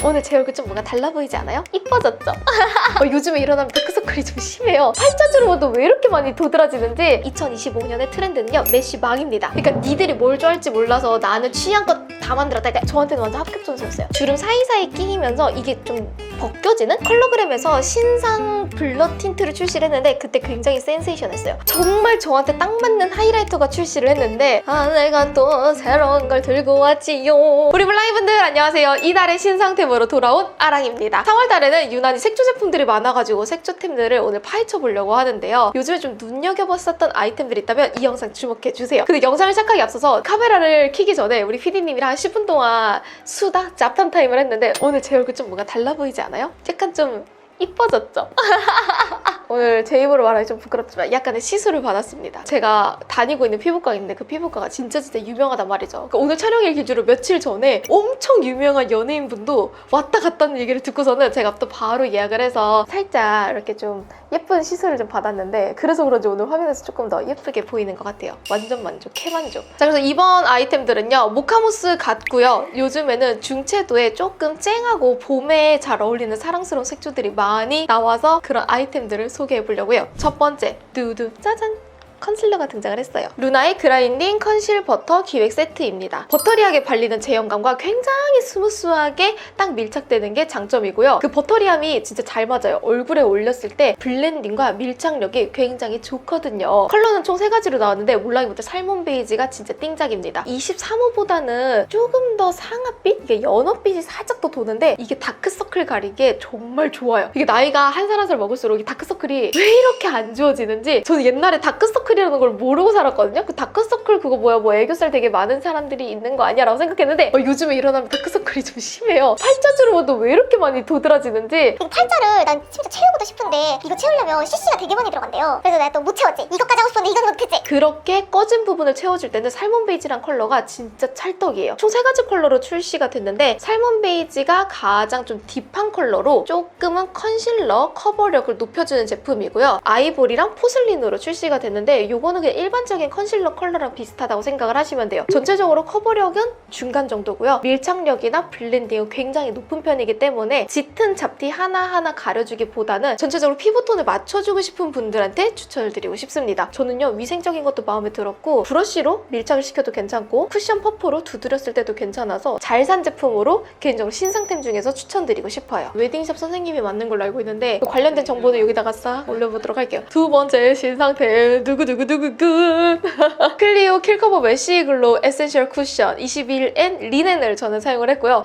오늘 제 얼굴 좀 뭔가 달라 보이지 않아요? 이뻐졌죠? 요즘에 일어나면 다크서클이 좀 심해요. 팔자주름 원도 왜 이렇게 많이 도드라지는지 2025년의 트렌드는요, 메쉬망입니다. 그러니까 니들이 뭘 좋아할지 몰라서 나는 취향껏 다 만들었다. 그러니까 저한테는 완전 합격 점수였어요. 주름 사이사이 끼면서 이게 좀 벗겨지는? 컬러그램에서 신상 블러 틴트를 출시를 했는데 그때 굉장히 센세이션했어요. 정말 저한테 딱 맞는 하이라이터가 출시를 했는데 내가 또 새로운 걸 들고 왔지요. 우리 블라이분들 안녕하세요. 이달의 신상템으로 돌아온 아랑입니다. 3월달에는 유난히 색조 제품들이 많아가지고 색조템들을 오늘 파헤쳐 보려고 하는데요. 요즘에 좀 눈여겨봤었던 아이템들이 있다면 이 영상 주목해주세요. 근데 영상을 시작하기 앞서서 카메라를 켜기 전에 우리 PD님이랑 한 10분 동안 수다 짭탐 타임을 했는데 오늘 제 얼굴 좀 뭔가 달라 보이지 않아요? 약간 좀 이뻐졌죠? 오늘 제 입으로 말하기 좀 부끄럽지만 약간의 시술을 받았습니다. 제가 다니고 있는 피부과가 있는데 그 피부과가 진짜 유명하단 말이죠. 그러니까 오늘 촬영일 기준으로 며칠 전에 엄청 유명한 연예인분도 왔다 갔다는 얘기를 듣고서는 제가 또 바로 예약을 해서 살짝 이렇게 좀 예쁜 시술을 좀 받았는데 그래서 그런지 오늘 화면에서 조금 더 예쁘게 보이는 것 같아요. 완전 만족, 캐만족. 자, 그래서 이번 아이템들은요, 모카모스 같고요. 요즘에는 중채도에 조금 쨍하고 봄에 잘 어울리는 사랑스러운 색조들이 많이 나와서 그런 아이템들을 소개해보려고요. 첫 번째, 두두 짜잔! 컨실러가 등장을 했어요. 루나의 그라인딩 컨실 버터 기획 세트입니다. 버터리하게 발리는 제형감과 굉장히 스무스하게 딱 밀착되는 게 장점이고요. 그 버터리함이 진짜 잘 맞아요. 얼굴에 올렸을 때 블렌딩과 밀착력이 굉장히 좋거든요. 컬러는 총 3가지로 나왔는데 몰라이부터 살몬 베이지가 진짜 띵작입니다. 23호보다는 조금 더 상아빛? 이게 연어빛이 살짝 더 도는데 이게 다크서클 가리기에 정말 좋아요. 이게 나이가 한 살 한 살 먹을수록 이 다크서클이 왜 이렇게 안 지워지는지 저는 옛날에 다크서클 이라는 걸 모르고 살았거든요. 그 다크서클 그거 뭐야, 뭐 애교살 되게 많은 사람들이 있는 거 아니야? 라고 생각했는데 요즘에 일어나면 다크서클이 좀 심해요. 팔자주름 원도 왜 이렇게 많이 도드라지는지. 팔자를 난 진짜 채우고도 싶은데 이거 채우려면 CC가 되게 많이 들어간대요. 그래서 내가 또 못 채웠지. 이것까지 하고 싶었는데 이건 못했지. 그렇게 꺼진 부분을 채워줄 때는 살몬 베이지란 컬러가 진짜 찰떡이에요. 총 3가지 컬러로 출시가 됐는데 살몬 베이지가 가장 좀 딥한 컬러로 조금은 컨실러 커버력을 높여주는 제품이고요. 아이보리랑 포슬린으로 출시가 됐는데 요거는 그냥 일반적인 컨실러 컬러랑 비슷하다고 생각을 하시면 돼요. 전체적으로 커버력은 중간 정도고요. 밀착력이나 블렌딩은 굉장히 높은 편이기 때문에 짙은 잡티 하나하나 가려주기보다는 전체적으로 피부톤을 맞춰주고 싶은 분들한테 추천을 드리고 싶습니다. 저는요, 위생적인 것도 마음에 들었고 브러쉬로 밀착을 시켜도 괜찮고 쿠션 퍼프로 두드렸을 때도 괜찮아서 잘 산 제품으로 개인적으로 신상템 중에서 추천드리고 싶어요. 웨딩샵 선생님이 만든 걸로 알고 있는데 관련된 정보는 여기다가 싹 올려보도록 할게요. 두 번째 신상템 두구두구두구굿 클리오 킬커버 메쉬 글로우 에센셜 쿠션 21N 리넨을 저는 사용을 했고요.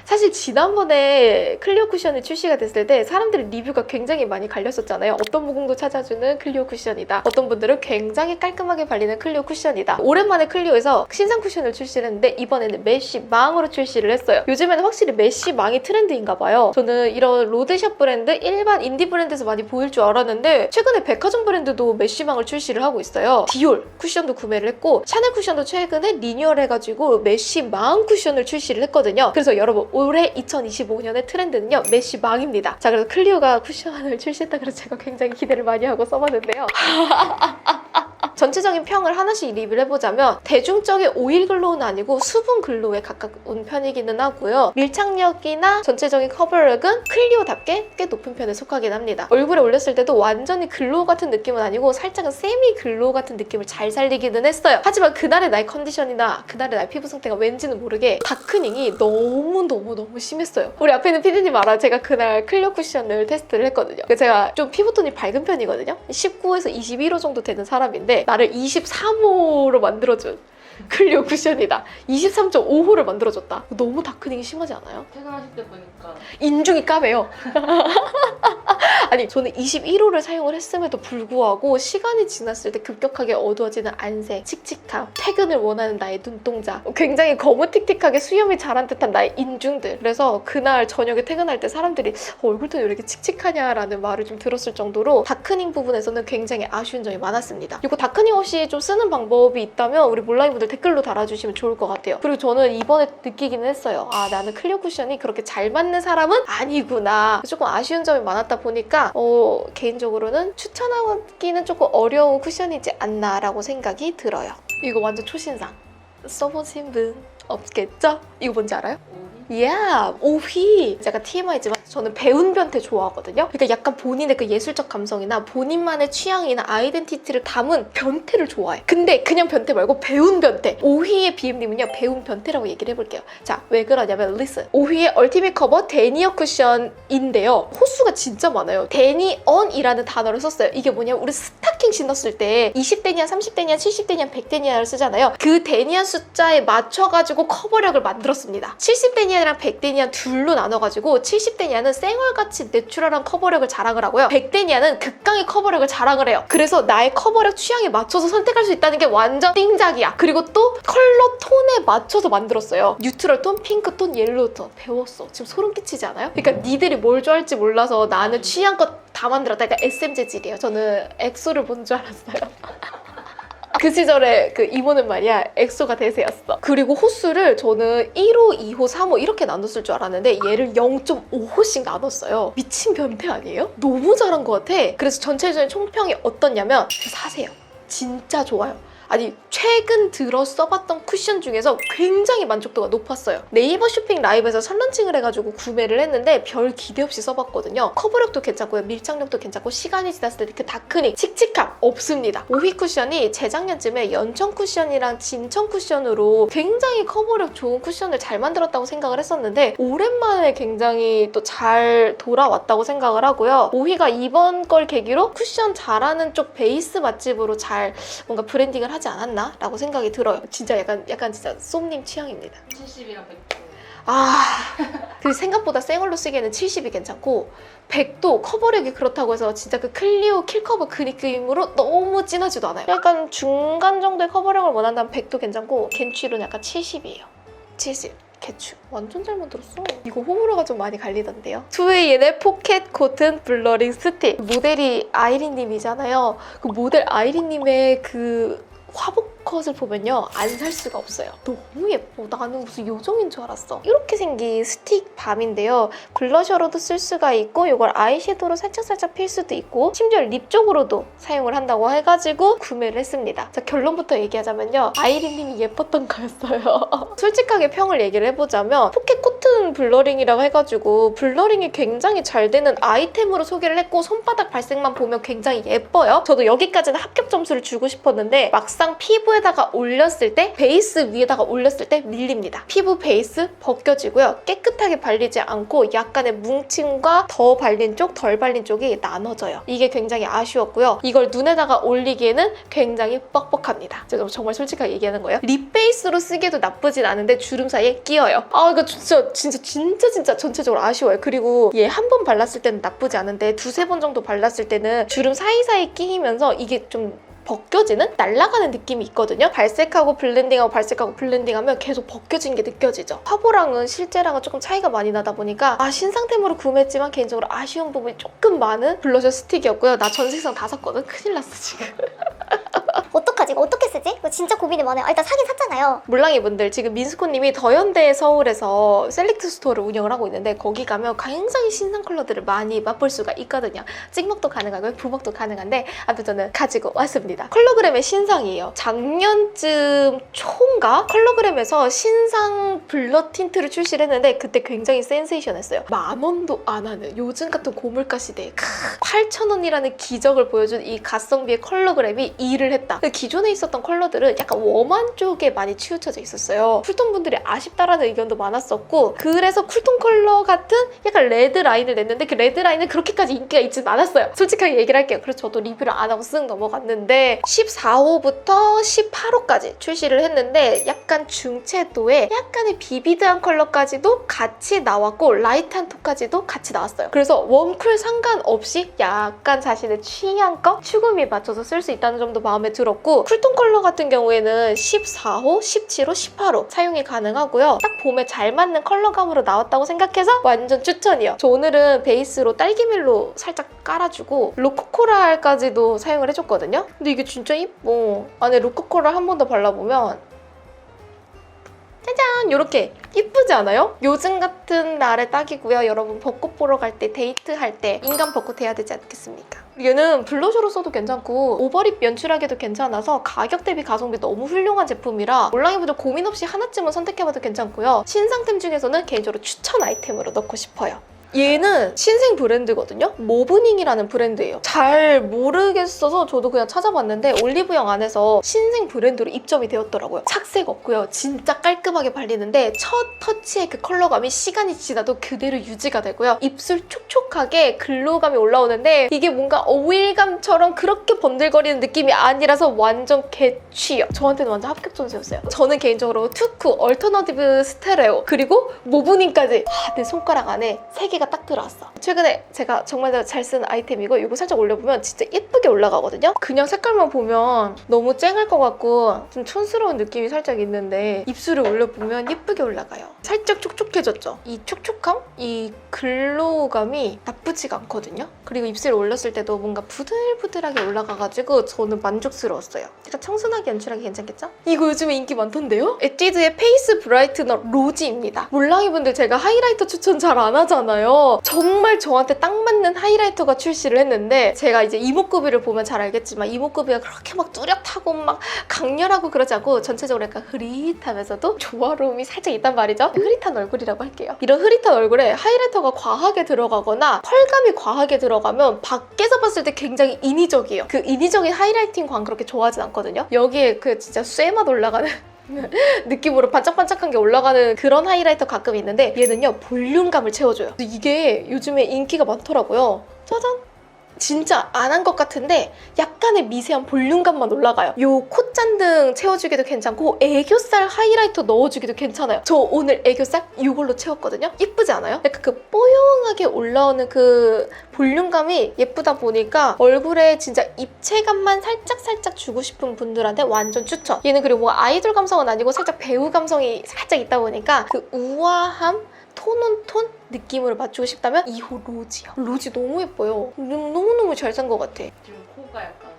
사실 지난번에 클리오 쿠션이 출시가 됐을 때 사람들의 리뷰가 굉장히 많이 갈렸었잖아요. 어떤 모공도 찾아주는 클리오 쿠션이다. 어떤 분들은 굉장히 깔끔하게 발리는 클리오 쿠션이다. 오랜만에 클리오에서 신상 쿠션을 출시를 했는데 이번에는 메쉬망으로 출시를 했어요. 요즘에는 확실히 메쉬망이 트렌드인가 봐요. 저는 이런 로드샵 브랜드, 일반 인디 브랜드에서 많이 보일 줄 알았는데 최근에 백화점 브랜드도 메쉬망을 출시를 하고 있어요. 디올 쿠션도 구매를 했고 샤넬 쿠션도 최근에 리뉴얼 해가지고 메쉬망 쿠션을 출시를 했거든요. 그래서 여러분, 올해 2025년의 트렌드는요, 메쉬망입니다. 자, 그래서 클리오가 쿠션을 출시했다 그래서 제가 굉장히 기대를 많이 하고 써봤는데요. 전체적인 평을 하나씩 리뷰를 해보자면 대중적인 오일 글로우는 아니고 수분 글로우에 가까운 편이기는 하고요. 밀착력이나 전체적인 커버력은 클리오답게 꽤 높은 편에 속하긴 합니다. 얼굴에 올렸을 때도 완전히 글로우 같은 느낌은 아니고 살짝은 세미 글로우 같은 느낌을 잘 살리기는 했어요. 하지만 그날의 나의 컨디션이나 그날의 나의 피부 상태가 왠지는 모르게 다크닝이 너무 심했어요. 우리 앞에 있는 피디님 알아요? 제가 그날 클리오 쿠션을 테스트를 했거든요. 제가 좀 피부톤이 밝은 편이거든요. 19에서 21호 정도 되는 사람인데 나를 23호로 만들어준 클리오 쿠션이다. 23.5호를 만들어줬다. 너무 다크닝이 심하지 않아요? 퇴근하실 때 보니까 인중이 까매요. 아니, 저는 21호를 사용을 했음에도 불구하고 시간이 지났을 때 급격하게 어두워지는 안색, 칙칙함, 퇴근을 원하는 나의 눈동자, 굉장히 거무틱틱하게 수염이 자란 듯한 나의 인중들. 그래서 그날 저녁에 퇴근할 때 사람들이 얼굴톤이 왜 이렇게 칙칙하냐라는 말을 좀 들었을 정도로 다크닝 부분에서는 굉장히 아쉬운 점이 많았습니다. 이거 다크닝 없이 좀 쓰는 방법이 있다면 우리 몰라이분들 댓글로 달아주시면 좋을 것 같아요. 그리고 저는 이번에 느끼기는 했어요. 나는 클리오 쿠션이 그렇게 잘 맞는 사람은 아니구나. 조금 아쉬운 점이 많았다 보니까 개인적으로는 추천하기는 조금 어려운 쿠션이지 않나라고 생각이 들어요. 이거 완전 초신상. 써보신 분 없겠죠? 이거 뭔지 알아요? 오리? 오휘. 제가 TMI지만 저는 배운 변태 좋아하거든요. 그러니까 약간 본인의 그 예술적 감성이나 본인만의 취향이나 아이덴티티를 담은 변태를 좋아해. 근데 그냥 변태 말고 배운 변태. 오휘의 BM님은요, 배운 변태라고 얘기를 해볼게요. 자, 왜 그러냐면 listen. 오휘의 얼티밋 커버 데니어 쿠션인데요. 호수가 진짜 많아요. 데니언이라는 단어를 썼어요. 이게 뭐냐면 우리 스타킹 신었을 때 20데니안, 30데니안, 70데니안, 100데니안을 쓰잖아요. 그 데니안 숫자에 맞춰가지고 커버력을 만들었습니다. 70데니안이랑 100데니안 둘로 나눠가지고 70데니안은 쌩얼같이 내추럴한 커버력을 자랑을 하고요. 100데니안은 극강의 커버력을 자랑을 해요. 그래서 나의 커버력 취향에 맞춰서 선택할 수 있다는 게 완전 띵작이야. 그리고 또 컬러 톤에 맞춰서 만들었어요. 뉴트럴 톤, 핑크 톤, 옐로우 톤. 배웠어. 지금 소름 끼치지 않아요? 그러니까 니들이 뭘 좋아할지 몰라서 나는 취향껏 다 만들었다. 그러니까 SM 재질이에요. 저는 엑소를 본 줄 알았어요. 그 시절에 그 이모는 말이야, 엑소가 대세였어. 그리고 호수를 저는 1호, 2호, 3호 이렇게 나눴을 줄 알았는데 얘를 0.5호씩 나눴어요. 미친 변태 아니에요? 너무 잘한 것 같아. 그래서 전체적인 총평이 어떻냐면 사세요. 진짜 좋아요. 아니, 최근 들어 써봤던 쿠션 중에서 굉장히 만족도가 높았어요. 네이버 쇼핑 라이브에서 선런칭을 해가지고 구매를 했는데 별 기대 없이 써봤거든요. 커버력도 괜찮고요. 밀착력도 괜찮고 시간이 지났을 때 그 다크닝, 칙칙함 없습니다. 오휘 쿠션이 재작년쯤에 연청 쿠션이랑 진청 쿠션으로 굉장히 커버력 좋은 쿠션을 잘 만들었다고 생각을 했었는데 오랜만에 굉장히 또 잘 돌아왔다고 생각을 하고요. 오휘가 이번 걸 계기로 쿠션 잘하는 쪽 베이스 맛집으로 잘 뭔가 브랜딩을 하지 않았나? 라고 생각이 들어요. 진짜 약간 진짜 쏨님 취향입니다. 70이랑 100. 그 생각보다 생얼로 쓰기에는 70이 괜찮고 100도 커버력이 그렇다고 해서 진짜 그 클리오 킬커버 그 느낌으로 너무 진하지도 않아요. 약간 중간 정도의 커버력을 원한다면 100도 괜찮고 겐취로는 약간 70이에요. 70. 개추. 완전 잘 만들었어. 이거 호불호가 좀 많이 갈리던데요. 2AN의 포켓 코튼 블러링 스틱. 모델이 아이린님이잖아요. 그 모델 아이린님의 그 화복 컷을 보면요, 안 살 수가 없어요. 너무 예뻐. 나는 무슨 요정인 줄 알았어. 이렇게 생긴 스틱 밤인데요. 블러셔로도 쓸 수가 있고 이걸 아이섀도우로 살짝살짝 필 수도 있고 심지어 립 쪽으로도 사용을 한다고 해가지고 구매를 했습니다. 자, 결론부터 얘기하자면요. 아이린님이 예뻤던 거였어요. 솔직하게 평을 얘기를 해보자면 포켓 코튼 블러링이라고 해가지고 블러링이 굉장히 잘 되는 아이템으로 소개를 했고 손바닥 발색만 보면 굉장히 예뻐요. 저도 여기까지는 합격 점수를 주고 싶었는데 막상 피부에다가 올렸을 때, 베이스 위에다가 올렸을 때 밀립니다. 피부 베이스 벗겨지고요. 깨끗하게 발리지 않고 약간의 뭉침과 더 발린 쪽, 덜 발린 쪽이 나눠져요. 이게 굉장히 아쉬웠고요. 이걸 눈에다가 올리기에는 굉장히 뻑뻑합니다. 제가 정말 솔직하게 얘기하는 거예요. 립 베이스로 쓰기에도 나쁘진 않은데 주름 사이에 끼어요. 이거 진짜 전체적으로 아쉬워요. 그리고 얘 한 번 발랐을 때는 나쁘지 않은데 두세 번 정도 발랐을 때는 주름 사이사이 끼이면서 이게 좀 벗겨지는? 날아가는 느낌이 있거든요. 발색하고 블렌딩하고 발색하고 블렌딩하면 계속 벗겨진 게 느껴지죠. 화보랑은 실제랑은 조금 차이가 많이 나다 보니까 신상템으로 구매했지만 개인적으로 아쉬운 부분이 조금 많은 블러셔 스틱이었고요. 나 전 색상 다 샀거든. 큰일 났어 지금. 어떡하지? 이거 어떻게 쓰지? 이거 진짜 고민이 많아요. 일단 사긴 샀잖아요. 물랑이 분들, 지금 민스코님이 더현대 서울에서 셀렉트 스토어를 운영을 하고 있는데 거기 가면 굉장히 신상 컬러들을 많이 맛볼 수가 있거든요. 찍먹도 가능하고요. 부먹도 가능한데 아무튼 저는 가지고 왔습니다. 컬러그램의 신상이에요. 작년쯤 초인가? 컬러그램에서 신상 블러 틴트를 출시를 했는데 그때 굉장히 센세이션했어요. 10,000원도 안 하는 요즘 같은 고물가 시대에 8,000원이라는 기적을 보여준 이 가성비의 컬러그램이 일을 했다. 기존에 있었던 컬러들은 약간 웜한 쪽에 많이 치우쳐져 있었어요. 쿨톤 분들이 아쉽다라는 의견도 많았었고 그래서 쿨톤 컬러 같은 약간 레드 라인을 냈는데 그 레드 라인은 그렇게까지 인기가 있진 않았어요. 솔직하게 얘기를 할게요. 그래서 저도 리뷰를 안 하고 쓱 넘어갔는데 14호부터 18호까지 출시를 했는데 약간 중채도에 약간의 비비드한 컬러까지도 같이 나왔고 라이트한 톤까지도 같이 나왔어요. 그래서 웜쿨 상관없이 약간 자신의 취향껏 추구미에 맞춰서 쓸 수 있다는 점도 마음에 들었고 쿨톤 컬러 같은 경우에는 14호, 17호, 18호 사용이 가능하고요. 딱 봄에 잘 맞는 컬러감으로 나왔다고 생각해서 완전 추천이요. 저 오늘은 베이스로 딸기밀로 살짝 깔아주고 로코코랄까지도 사용을 해줬거든요. 근데 이게 진짜 이뻐. 안에 로코코랄 한 번 더 발라보면 짜잔! 이렇게 이쁘지 않아요? 요즘 같은 날에 딱이고요. 여러분 벚꽃 보러 갈 때, 데이트할 때 인간 벚꽃 해야 되지 않겠습니까? 얘는 블러셔로 써도 괜찮고 오버립 연출하기도 괜찮아서 가격 대비 가성비 너무 훌륭한 제품이라 몰랑이분들 고민 없이 하나쯤은 선택해봐도 괜찮고요. 신상템 중에서는 개인적으로 추천 아이템으로 넣고 싶어요. 얘는 신생 브랜드거든요? 모브닝이라는 브랜드예요. 잘 모르겠어서 저도 그냥 찾아봤는데 올리브영 안에서 신생 브랜드로 입점이 되었더라고요. 착색 없고요. 진짜 깔끔하게 발리는데 첫 터치의 그 컬러감이 시간이 지나도 그대로 유지가 되고요. 입술 촉촉하게 글로우감이 올라오는데 이게 뭔가 오일감처럼 그렇게 번들거리는 느낌이 아니라서 완전 개취요. 저한테는 완전 합격 점수였어요. 저는 개인적으로 투쿠, 얼터너티브 스테레오 그리고 모브닝까지 내 손가락 안에 3개가 딱 들어왔어. 최근에 제가 정말 잘 쓰는 아이템이고 이거 살짝 올려보면 진짜 예쁘게 올라가거든요? 그냥 색깔만 보면 너무 쨍할 것 같고 좀 촌스러운 느낌이 살짝 있는데 입술에 올려보면 예쁘게 올라가요. 살짝 촉촉해졌죠? 이 촉촉함? 이 글로우감이 나쁘지가 않거든요? 그리고 입술에 올렸을 때도 뭔가 부들부들하게 올라가가지고 저는 만족스러웠어요. 약간 청순하게 연출하기 괜찮겠죠? 이거 요즘에 인기 많던데요? 에뛰드의 페이스 브라이트너 로지입니다. 몰랑이분들 제가 하이라이터 추천 잘 안 하잖아요. 정말 저한테 딱 맞는 하이라이터가 출시를 했는데 제가 이제 이목구비를 보면 잘 알겠지만 이목구비가 그렇게 막 뚜렷하고 막 강렬하고 그러지 않고 전체적으로 약간 흐릿하면서도 조화로움이 살짝 있단 말이죠. 흐릿한 얼굴이라고 할게요. 이런 흐릿한 얼굴에 하이라이터가 과하게 들어가거나 펄감이 과하게 들어가면 밖에서 봤을 때 굉장히 인위적이에요. 그 인위적인 하이라이팅 광 그렇게 좋아하진 않거든요. 여기에 그 진짜 쇠맛 올라가는 느낌으로 반짝반짝한 게 올라가는 그런 하이라이터 가끔 있는데 얘는요 볼륨감을 채워줘요. 이게 요즘에 인기가 많더라고요. 짜잔! 진짜 안 한 것 같은데 약간의 미세한 볼륨감만 올라가요. 요 콧잔등 채워주기도 괜찮고 애교살 하이라이터 넣어주기도 괜찮아요. 저 오늘 애교살 이걸로 채웠거든요. 예쁘지 않아요? 약간 그 뽀용하게 올라오는 그 볼륨감이 예쁘다 보니까 얼굴에 진짜 입체감만 살짝 주고 싶은 분들한테 완전 추천. 얘는 그리고 뭐 아이돌 감성은 아니고 살짝 배우 감성이 살짝 있다 보니까 그 우아함? 톤온톤 느낌으로 맞추고 싶다면 2호 로지요. 로지 너무 예뻐요. 너무너무 잘 산 것 같아. 지금 코가 약간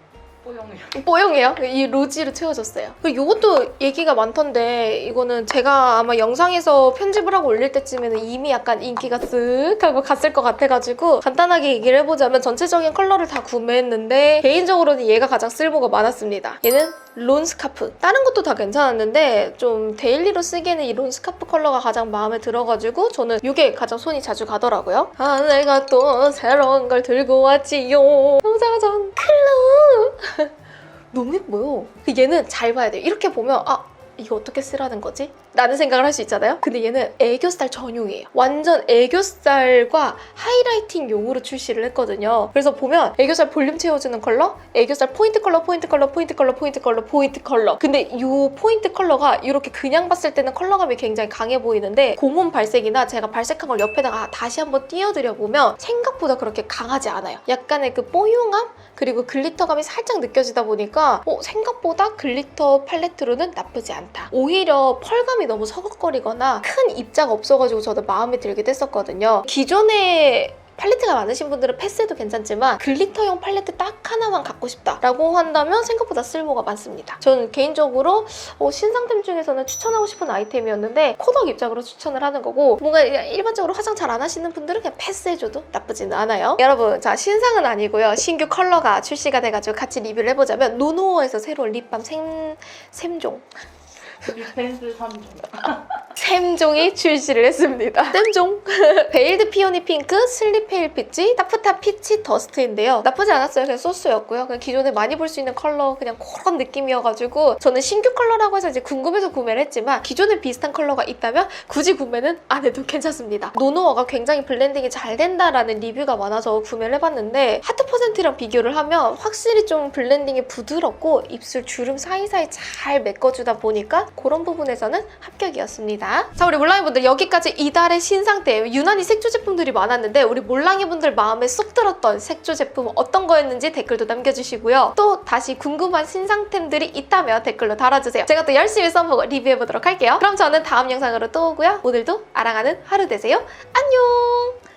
뽀용해요. 뽀용해요? 이 로지로 채워졌어요. 그리고 이것도 얘기가 많던데 이거는 제가 아마 영상에서 편집을 하고 올릴 때쯤에는 이미 약간 인기가 쓱 하고 갔을 것 같아가지고 간단하게 얘기를 해보자면 전체적인 컬러를 다 구매했는데 개인적으로는 얘가 가장 쓸모가 많았습니다. 얘는 론 스카프. 다른 것도 다 괜찮았는데 좀 데일리로 쓰기에는 이 론 스카프 컬러가 가장 마음에 들어가지고 저는 이게 가장 손이 자주 가더라고요. 아 내가 또 새로운 걸 들고 왔지요. 짜잔 클로. 너무 예뻐요. 얘는 잘 봐야 돼요. 이렇게 보면 이거 어떻게 쓰라는 거지? 라는 생각을 할 수 있잖아요? 근데 얘는 애교살 전용이에요. 완전 애교살과 하이라이팅용으로 출시를 했거든요. 그래서 보면 애교살 볼륨 채워주는 컬러, 애교살 포인트 컬러, 포인트 컬러, 포인트 컬러, 포인트 컬러, 포인트 컬러. 근데 이 포인트 컬러가 이렇게 그냥 봤을 때는 컬러감이 굉장히 강해 보이는데 고문 발색이나 제가 발색한 걸 옆에다가 다시 한번 띄워드려보면 생각보다 그렇게 강하지 않아요. 약간의 그 뽀용함? 그리고 글리터감이 살짝 느껴지다 보니까 생각보다 글리터 팔레트로는 나쁘지 않다. 오히려 펄감이 너무 서걱거리거나 큰 입자가 없어가지고 저도 마음에 들기도 했었거든요. 기존에 팔레트가 많으신 분들은 패스해도 괜찮지만 글리터용 팔레트 딱 하나만 갖고 싶다라고 한다면 생각보다 쓸모가 많습니다. 저는 개인적으로 신상템 중에서는 추천하고 싶은 아이템이었는데 코덕 입장으로 추천을 하는 거고 뭔가 일반적으로 화장 잘 안 하시는 분들은 그냥 패스해줘도 나쁘지는 않아요. 여러분 자 신상은 아니고요. 신규 컬러가 출시가 돼가지고 같이 리뷰를 해보자면 노노어에서 새로운 립밤 샘종 립펜슬 3종. 샘종이 출시를 했습니다. 샘종! 베일드 피오니 핑크, 슬립 페일 피치, 타프타 피치 더스트인데요. 나쁘지 않았어요. 그냥 소스였고요. 그냥 기존에 많이 볼 수 있는 컬러 그냥 그런 느낌이어가지고 저는 신규 컬러라고 해서 이제 궁금해서 구매를 했지만 기존에 비슷한 컬러가 있다면 굳이 구매는 안 해도 괜찮습니다. 노노어가 굉장히 블렌딩이 잘 된다라는 리뷰가 많아서 구매를 해봤는데 하트 퍼센트랑 비교를 하면 확실히 좀 블렌딩이 부드럽고 입술 주름 사이사이 잘 메꿔주다 보니까 그런 부분에서는 합격이었습니다. 자 우리 몰랑이분들 여기까지 이달의 신상템 유난히 색조 제품들이 많았는데 우리 몰랑이분들 마음에 쏙 들었던 색조 제품 어떤 거였는지 댓글도 남겨주시고요. 또 다시 궁금한 신상템들이 있다면 댓글로 달아주세요. 제가 또 열심히 써보고 리뷰해보도록 할게요. 그럼 저는 다음 영상으로 또 오고요. 오늘도 아랑하는 하루 되세요. 안녕!